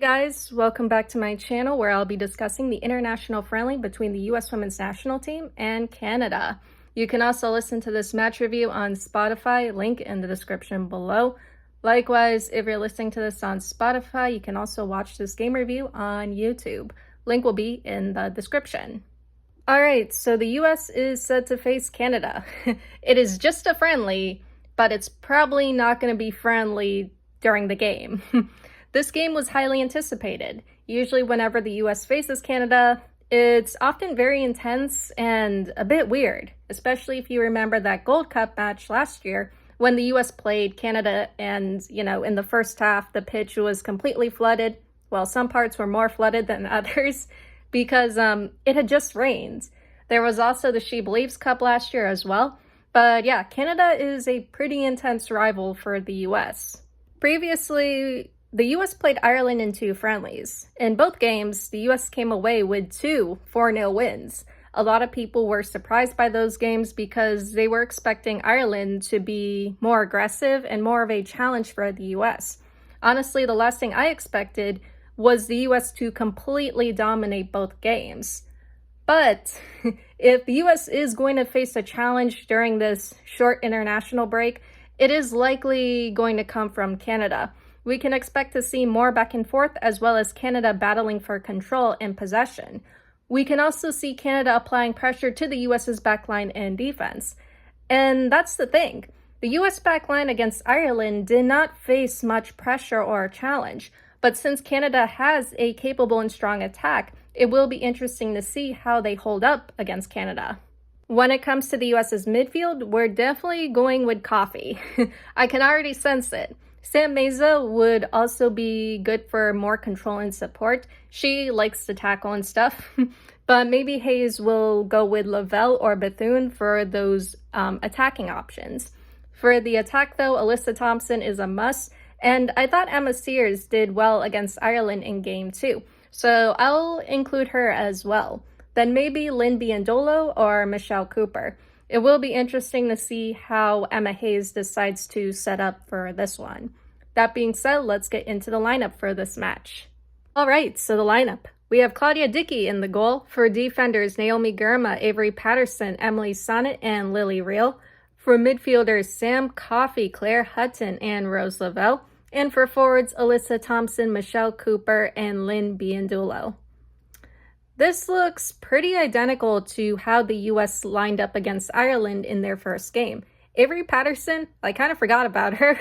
Guys, welcome back to my channel where I'll be discussing the international friendly between the US Women's National Team and Canada. You can also listen to this match review on Spotify, link in the description below. Likewise, if you're listening to this on Spotify, you can also watch this game review on YouTube. Link will be in the description. Alright, so the US is set to face Canada. It is just a friendly, but it's probably not going to be friendly during the game. This game was highly anticipated. Usually whenever the US faces Canada, it's often very intense and a bit weird, especially if you remember that Gold Cup match last year when the US played Canada and, in the first half, the pitch was completely flooded. Well, some parts were more flooded than others because it had just rained. There was also the She Believes Cup last year as well. But yeah, Canada is a pretty intense rival for the US. Previously, the US played Ireland in 2 friendlies. In both games, the US came away with 2 4-0 wins. A lot of people were surprised by those games because they were expecting Ireland to be more aggressive and more of a challenge for the US. Honestly, the last thing I expected was the US to completely dominate both games. But if the US is going to face a challenge during this short international break, it is likely going to come from Canada. We can expect to see more back and forth as well as Canada battling for control and possession. We can also see Canada applying pressure to the US's backline and defense. And that's the thing. The US backline against Ireland did not face much pressure or challenge, but since Canada has a capable and strong attack, it will be interesting to see how they hold up against Canada. When it comes to the US's midfield, we're definitely going with coffee. I can already sense it. Sam Meza would also be good for more control and support. She likes to tackle and stuff. But maybe Hayes will go with Lavelle or Bethune for those attacking options. For the attack though, Alyssa Thompson is a must. And I thought Emma Sears did well against Ireland in game 2. So I'll include her as well. Then maybe Lynn Biondolo or Michelle Cooper. It will be interesting to see how Emma Hayes decides to set up for this one. That being said, let's get into the lineup for this match. Alright, so the lineup. We have Claudia Dickey in the goal. For defenders, Naomi Girma, Avery Patterson, Emily Sonnet, and Lily Reel. For midfielders, Sam Coffey, Claire Hutton, and Rose Lavelle. And for forwards, Alyssa Thompson, Michelle Cooper, and Lynn Biondolo. This looks pretty identical to how the US lined up against Ireland in their first game. Avery Patterson, I kind of forgot about her,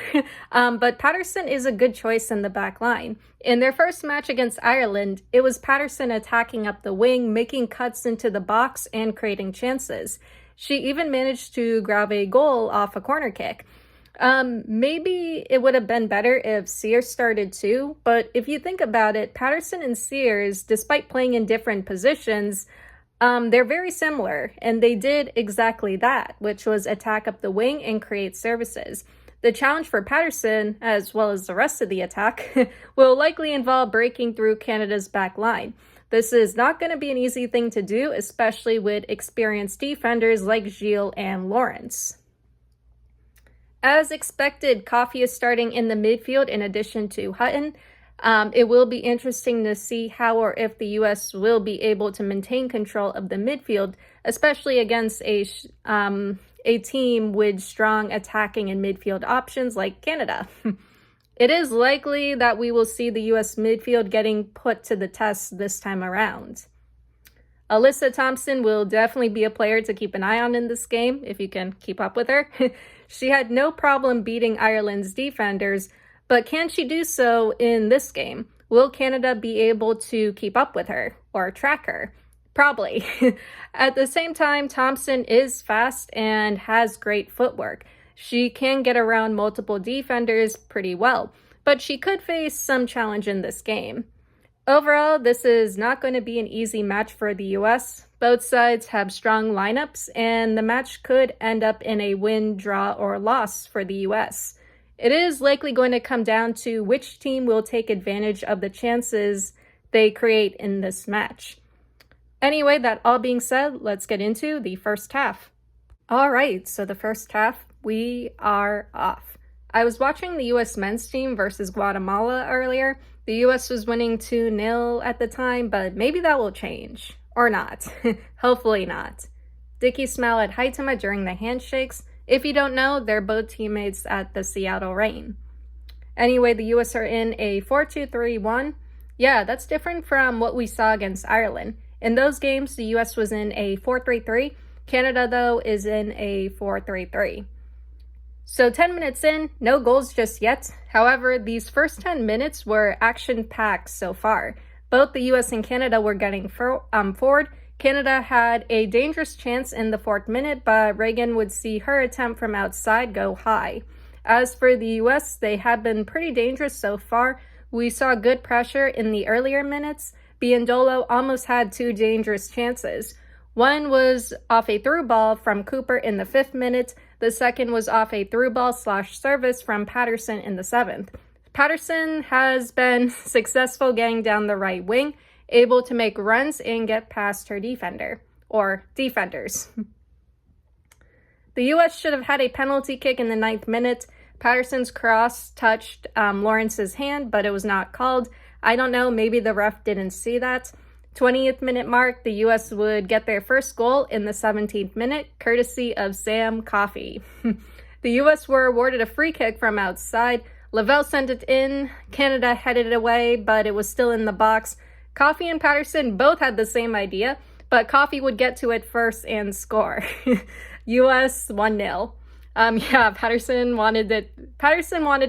but Patterson is a good choice in the back line. In their first match against Ireland, it was Patterson attacking up the wing, making cuts into the box, and creating chances. She even managed to grab a goal off a corner kick. Maybe it would have been better if Sears started too, but if you think about it, Patterson and Sears, despite playing in different positions, they're very similar, and they did exactly that, which was attack up the wing and create services. The challenge for Patterson, as well as the rest of the attack, will likely involve breaking through Canada's back line. This is not going to be an easy thing to do, especially with experienced defenders like Gilles and Lawrence. As expected, Coffey is starting in the midfield in addition to Hutton. It will be interesting to see how or if the US will be able to maintain control of the midfield, especially against a team with strong attacking and midfield options like Canada. It is likely that we will see the US midfield getting put to the test this time around. Alyssa Thompson will definitely be a player to keep an eye on in this game, if you can keep up with her. She had no problem beating Ireland's defenders, but can she do so in this game? Will Canada be able to keep up with her or track her? Probably. At the same time, Thompson is fast and has great footwork. She can get around multiple defenders pretty well, but she could face some challenge in this game. Overall, this is not going to be an easy match for the US. Both sides have strong lineups, and the match could end up in a win, draw, or loss for the US. It is likely going to come down to which team will take advantage of the chances they create in this match. Anyway, that all being said, let's get into the first half. All right, so the first half, we are off. I was watching the US men's team versus Guatemala earlier. The US was winning 2-0 at the time, but maybe that will change. Or not. Hopefully not. Dickey smiled at Haitama during the handshakes. If you don't know, they're both teammates at the Seattle Reign. Anyway, the US are in a 4-2-3-1. Yeah, that's different from what we saw against Ireland. In those games, the US was in a 4-3-3. Canada, though, is in a 4-3-3. So 10 minutes in, no goals just yet. However, these first 10 minutes were action-packed so far. Both the US and Canada were getting forward. Canada had a dangerous chance in the 4th minute, but Reagan would see her attempt from outside go high. As for the US, they have been pretty dangerous so far. We saw good pressure in the earlier minutes. Biondolo almost had 2 dangerous chances. One was off a through ball from Cooper in the 5th minute. The second was off a through ball / service from Patterson in the 7th. Patterson has been successful getting down the right wing, able to make runs and get past her defender, or defenders. The U.S. should have had a penalty kick in the 9th minute. Patterson's cross touched Lawrence's hand, but it was not called. I don't know, maybe the ref didn't see that. 20th minute mark, the U.S. would get their first goal in the 17th minute, courtesy of Sam Coffey. The U.S. were awarded a free kick from outside. Lavelle sent it in. Canada headed it away, but it was still in the box. Coffey and Patterson both had the same idea, but Coffey would get to it first and score. U.S. 1-0. Yeah, Patterson wanted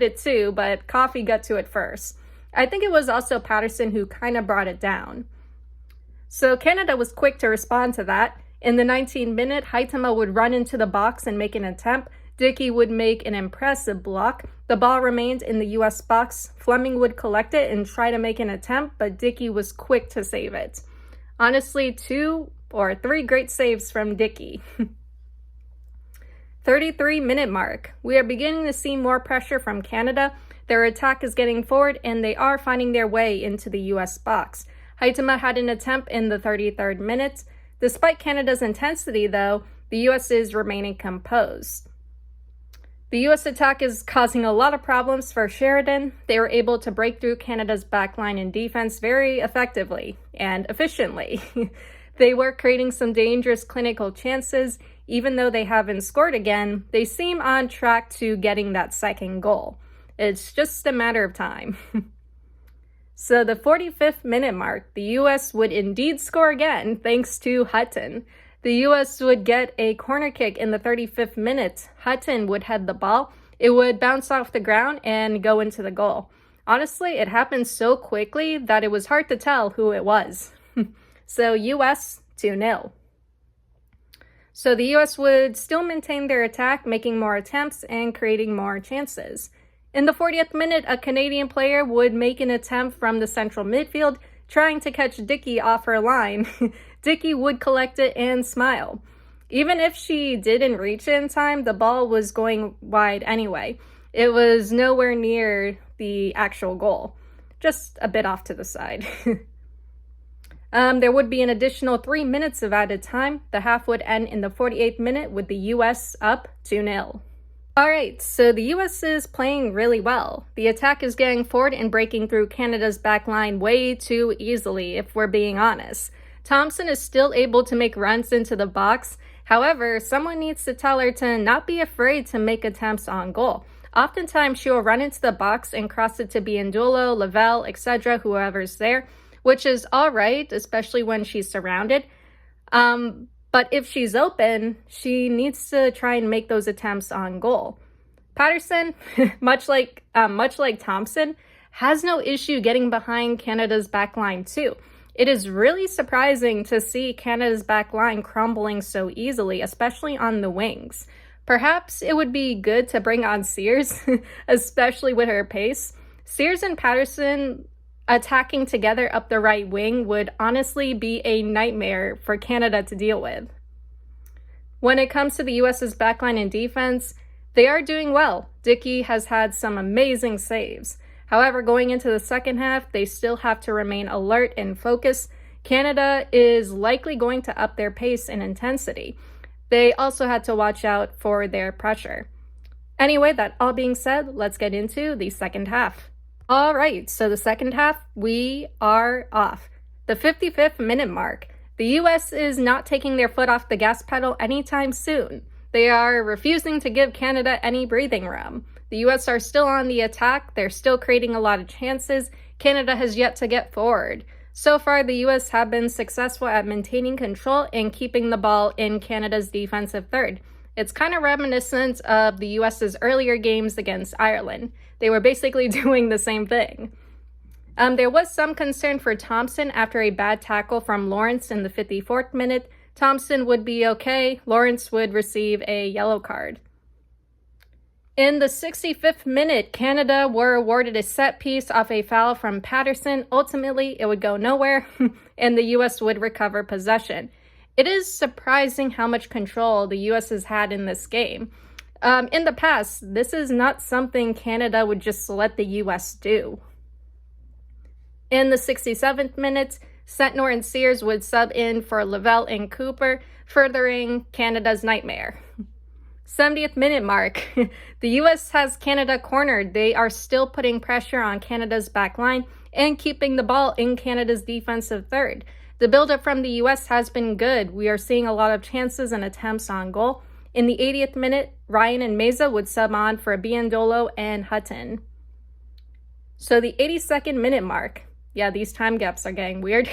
it too, but Coffey got to it first. I think it was also Patterson who kind of brought it down. So Canada was quick to respond to that. In the 19th minute, Haitama would run into the box and make an attempt. Dickey would make an impressive block. The ball remained in the U.S. box. Fleming would collect it and try to make an attempt, but Dickey was quick to save it. Honestly, 2 or 3 great saves from Dickey. 33-minute mark. We are beginning to see more pressure from Canada. Their attack is getting forward, and they are finding their way into the U.S. box. Haitama had an attempt in the 33rd minute. Despite Canada's intensity, though, the U.S. is remaining composed. The U.S. attack is causing a lot of problems for Sheridan. They were able to break through Canada's backline and defense very effectively and efficiently. They were creating some dangerous clinical chances. Even though they haven't scored again, they seem on track to getting that second goal. It's just a matter of time. So the 45th minute mark, the U.S. would indeed score again thanks to Hutton. The U.S. would get a corner kick in the 35th minute. Hutton would head the ball. It would bounce off the ground and go into the goal. Honestly, it happened so quickly that it was hard to tell who it was. So U.S. 2-0. So the U.S. would still maintain their attack, making more attempts and creating more chances. In the 40th minute, a Canadian player would make an attempt from the central midfield, trying to catch Dickey off her line. Dickey would collect it and smile. Even if she didn't reach it in time, the ball was going wide anyway. It was nowhere near the actual goal, just a bit off to the side. There would be an additional 3 minutes of added time. The half would end in the 48th minute with the U.S. up 2-0. Alright, so the U.S. is playing really well. The attack is getting forward and breaking through Canada's backline way too easily, if we're being honest. Thompson is still able to make runs into the box. However, someone needs to tell her to not be afraid to make attempts on goal. Oftentimes, she will run into the box and cross it to Biondolo, Lavelle, etc., whoever's there, which is alright, especially when she's surrounded. But if she's open, she needs to try and make those attempts on goal. Patterson, much like Thompson, has no issue getting behind Canada's backline too. It is really surprising to see Canada's backline crumbling so easily, especially on the wings. Perhaps it would be good to bring on Sears, especially with her pace. Sears and Patterson attacking together up the right wing would honestly be a nightmare for Canada to deal with. When it comes to the U.S.'s backline and defense, they are doing well. Dickey has had some amazing saves. However, going into the second half, they still have to remain alert and focused. Canada is likely going to up their pace and intensity. They also had to watch out for their pressure. Anyway, that all being said, let's get into the second half. All right, so the second half, we are off. The 55th minute mark. The US is not taking their foot off the gas pedal anytime soon. They are refusing to give Canada any breathing room. The US are still on the attack. They're still creating a lot of chances. Canada has yet to get forward. So far, the US have been successful at maintaining control and keeping the ball in Canada's defensive third. It's kind of reminiscent of the US's earlier games against Ireland. They were basically doing the same thing. There was some concern for Thompson after a bad tackle from Lawrence in the 54th minute. Thompson would be okay. Lawrence would receive a yellow card. In the 65th minute, Canada were awarded a set piece off a foul from Patterson. Ultimately, it would go nowhere, and the US would recover possession. It is surprising how much control the US has had in this game. In the past, this is not something Canada would just let the US do. In the 67th minute, Sentnor and Sears would sub in for Lavelle and Cooper, furthering Canada's nightmare. 70th minute mark. The US has Canada cornered. They are still putting pressure on Canada's back line and keeping the ball in Canada's defensive third. The buildup from the US has been good. We are seeing a lot of chances and attempts on goal. In the 80th minute, Ryan and Meza would sub on for Biandolo and Hutton. So the 82nd minute mark. Yeah, these time gaps are getting weird.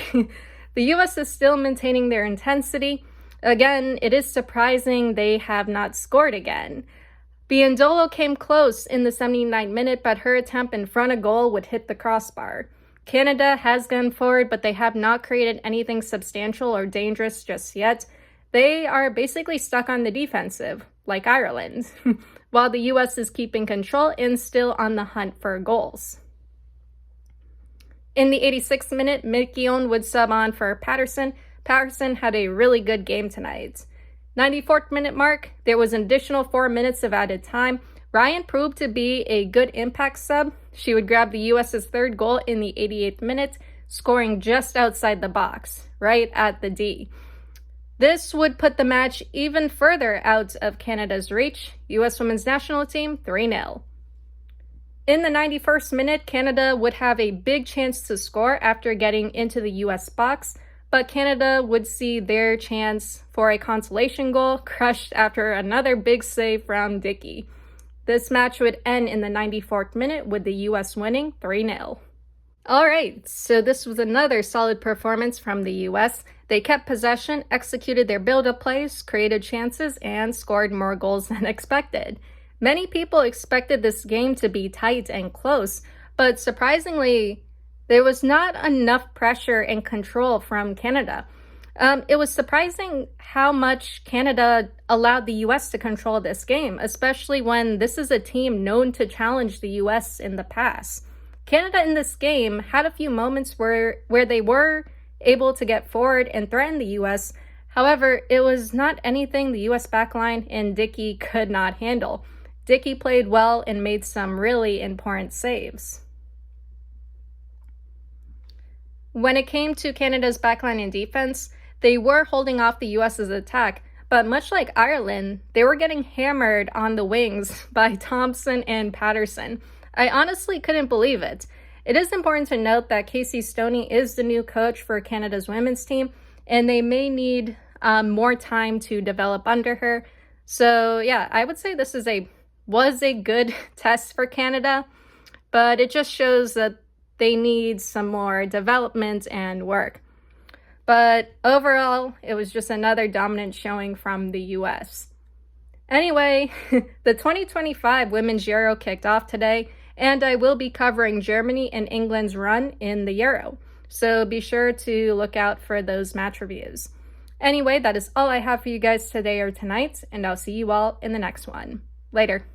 The US is still maintaining their intensity. Again, it is surprising they have not scored again. Biandolo came close in the 79th minute, but her attempt in front of goal would hit the crossbar. Canada has gone forward, but they have not created anything substantial or dangerous just yet. They are basically stuck on the defensive, like Ireland, while the US is keeping control and still on the hunt for goals. In the 86th minute, McKeown would sub on for Patterson. Patterson had a really good game tonight. 94th minute mark, there was an additional 4 minutes of added time. Ryan proved to be a good impact sub. She would grab the US's third goal in the 88th minute, scoring just outside the box, right at the D. This would put the match even further out of Canada's reach. US Women's National Team 3-0. In the 91st minute, Canada would have a big chance to score after getting into the US box, but Canada would see their chance for a consolation goal crushed after another big save from Dickey. This match would end in the 94th minute with the US winning 3-0. All right, so this was another solid performance from the US. They kept possession, executed their build-up plays, created chances, and scored more goals than expected. Many people expected this game to be tight and close, but surprisingly, there was not enough pressure and control from Canada. It was surprising how much Canada allowed the US to control this game, especially when this is a team known to challenge the US in the past. Canada in this game had a few moments where they were able to get forward and threaten the US. However, it was not anything the US backline and Dickey could not handle. Dickey played well and made some really important saves. When it came to Canada's backline and defense, they were holding off the US's attack, but much like Ireland, they were getting hammered on the wings by Thompson and Patterson. I honestly couldn't believe it. It is important to note that Casey Stoney is the new coach for Canada's women's team, and they may need more time to develop under her. So yeah, I would say this was a good test for Canada, but it just shows that they need some more development and work. But overall, it was just another dominant showing from the US. Anyway, the 2025 Women's Euro kicked off today, and I will be covering Germany and England's run in the Euro. So be sure to look out for those match reviews. Anyway, that is all I have for you guys today or tonight, and I'll see you all in the next one. Later.